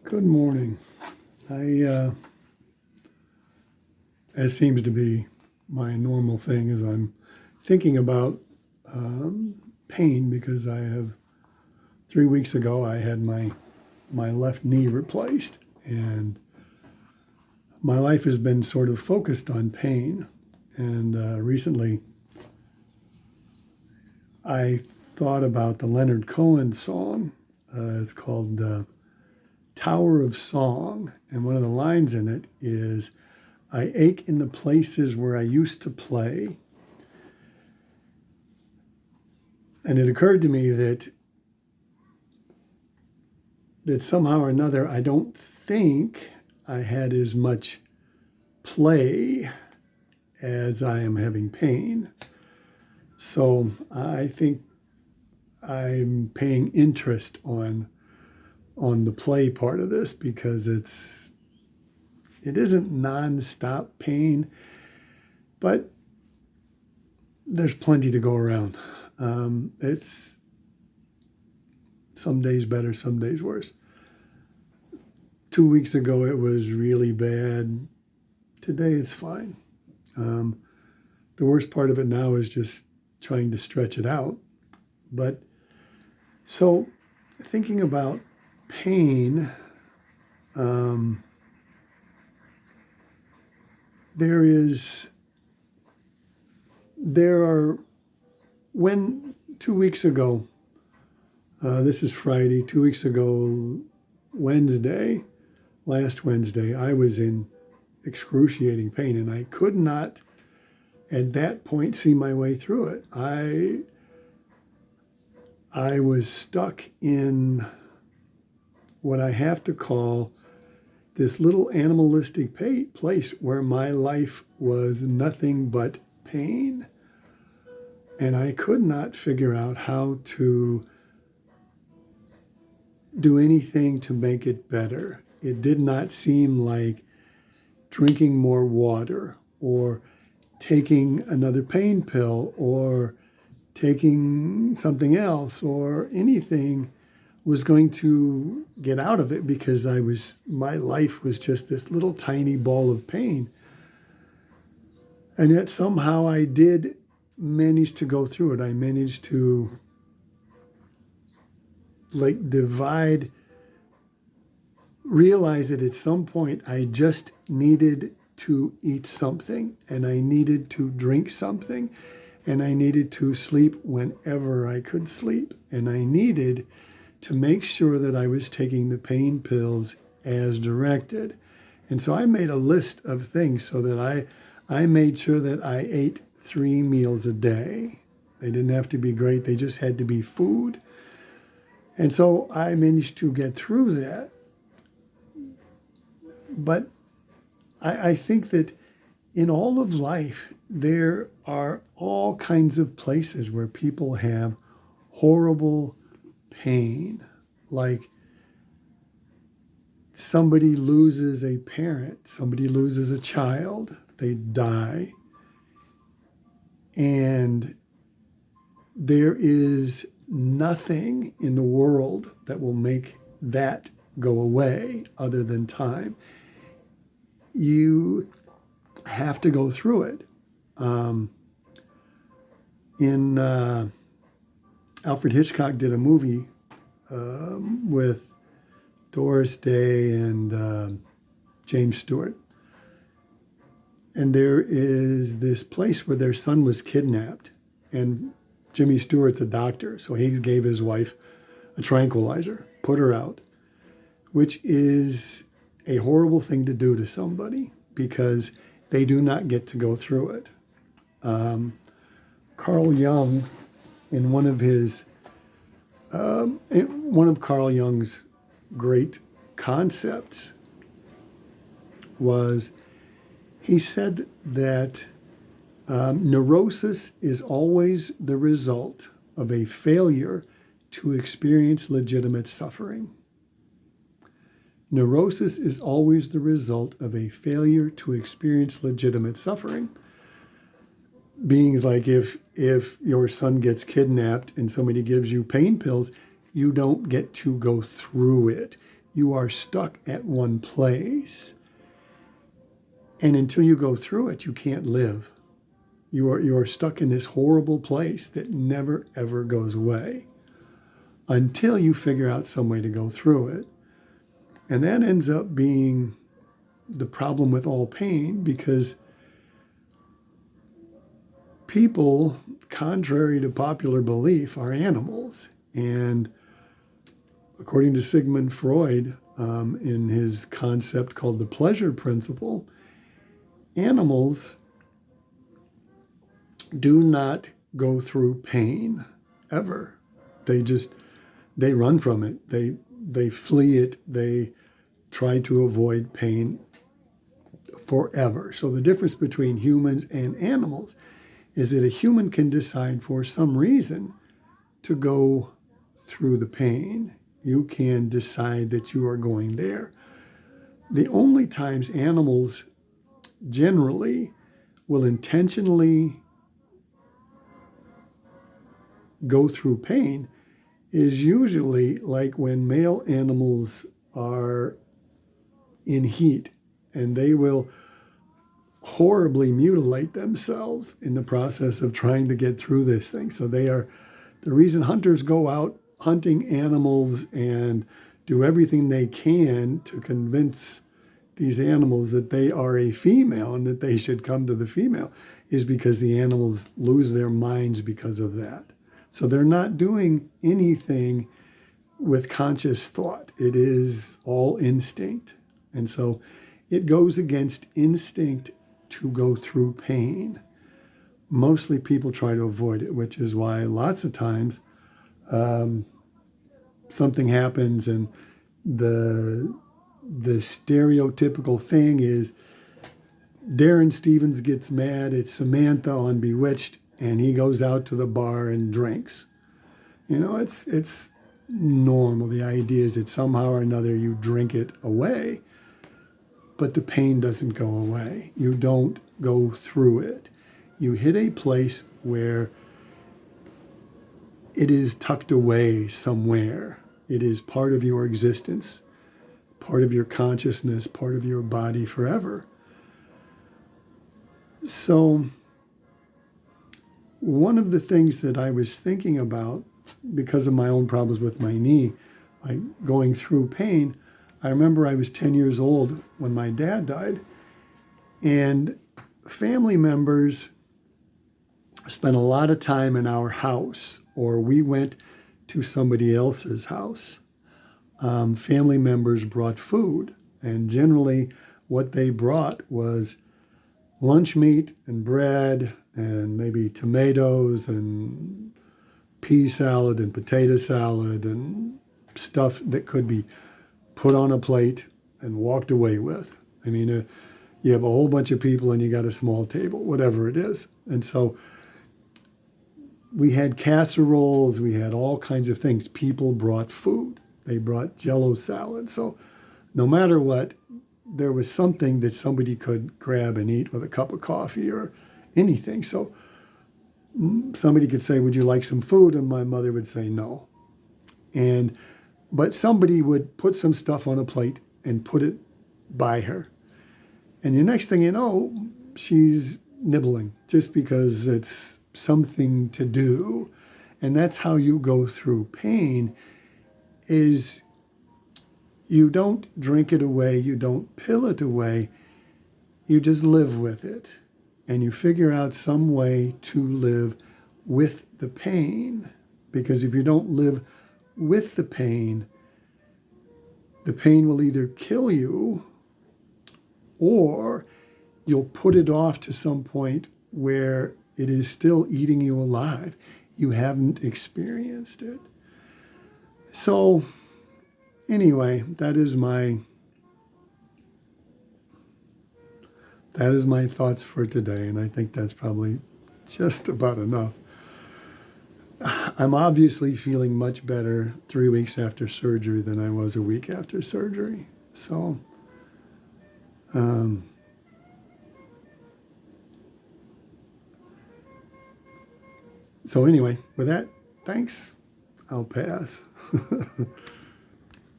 Good morning. As seems to be my normal thing, is I'm thinking about pain because 3 weeks ago I had my left knee replaced, and my life has been sort of focused on pain. And recently I thought about the Leonard Cohen song. It's called Tower of Song, and one of the lines in it is, "I ache in the places where I used to play." And it occurred to me that somehow or another I don't think I had as much play as I am having pain. So I think I'm paying interest on the play part of this, because it isn't nonstop pain, but there's plenty to go around. It's some days better, some days worse. 2 weeks ago it was really bad. Today it's fine. The worst part of it now is just trying to stretch it out. But so thinking about pain, when 2 weeks ago, this is Friday, 2 weeks ago, last Wednesday, I was in excruciating pain, and I could not at that point see my way through it. I was stuck in what I have to call this little animalistic place where my life was nothing but pain. And I could not figure out how to do anything to make it better. It did not seem like drinking more water or taking another pain pill or taking something else or anything was going to get out of it, because my life was just this little tiny ball of pain. And yet somehow I did manage to go through it. I managed to realize that at some point I just needed to eat something, and I needed to drink something, and I needed to sleep whenever I could sleep, and I needed to make sure that I was taking the pain pills as directed. And so I made a list of things so that I made sure that I ate 3 meals a day. They didn't have to be great. They just had to be food. And so I managed to get through that. But I think that in all of life, there are all kinds of places where people have horrible pain. Like somebody loses a parent, somebody loses a child, they die. And there is nothing in the world that will make that go away other than time. You have to go through it. Alfred Hitchcock did a movie with Doris Day and James Stewart. And there is this place where their son was kidnapped. And Jimmy Stewart's a doctor, so he gave his wife a tranquilizer, put her out, which is a horrible thing to do to somebody, because they do not get to go through it. Carl Jung, in one of Carl Jung's great concepts, he said that neurosis is always the result of a failure to experience legitimate suffering. Neurosis is always the result of a failure to experience legitimate suffering. Beings like if your son gets kidnapped and somebody gives you pain pills, you don't get to go through it. you are stuck at one place. And until you go through it, you can't live. You are stuck in this horrible place that never, ever goes away until you figure out some way to go through it. And that ends up being the problem with all pain, because people, contrary to popular belief, are animals. And according to Sigmund Freud, in his concept called the pleasure principle, animals do not go through pain ever. They run from it. They flee it. They try to avoid pain forever. So the difference between humans and animals is that a human can decide for some reason to go through the pain. You can decide that you are going there. The only times animals generally will intentionally go through pain is usually like when male animals are in heat, and they will horribly mutilate themselves in the process of trying to get through this thing. So they are the reason hunters go out hunting animals and do everything they can to convince these animals that they are a female and that they should come to the female, is because the animals lose their minds because of that. So they're not doing anything with conscious thought. It is all instinct. And so it goes against instinct to go through pain. Mostly people try to avoid it, which is why lots of times something happens and the stereotypical thing is Darren Stevens gets mad at Samantha on Bewitched, and he goes out to the bar and drinks. You know, it's normal. The idea is that somehow or another you drink it away, but the pain doesn't go away. You don't go through it. You hit a place where it is tucked away somewhere. It is part of your existence, part of your consciousness, part of your body forever. So one of the things that I was thinking about, because of my own problems with my knee, like going through pain, I remember I was 10 years old when my dad died, and family members spent a lot of time in our house, or we went to somebody else's house. Family members brought food, and generally what they brought was lunch meat and bread and maybe tomatoes and pea salad and potato salad and stuff that could be put on a plate and walked away with. I mean, you have a whole bunch of people and you got a small table, whatever it is. And so we had casseroles, we had all kinds of things. People brought food. They brought Jell-O salad. So no matter what, there was something that somebody could grab and eat with a cup of coffee or anything. So somebody could say, "Would you like some food?" And my mother would say no. But somebody would put some stuff on a plate and put it by her. And the next thing you know, she's nibbling just because it's something to do. And that's how you go through pain, is you don't drink it away, you don't pill it away, you just live with it. And you figure out some way to live with the pain. Because if you don't live with the pain will either kill you or you'll put it off to some point where it is still eating you alive. You haven't experienced it. So anyway, that is my thoughts for today, and I think that's probably just about enough. I'm obviously feeling much better 3 weeks after surgery than I was a week after surgery. So, anyway, with that, thanks. I'll pass.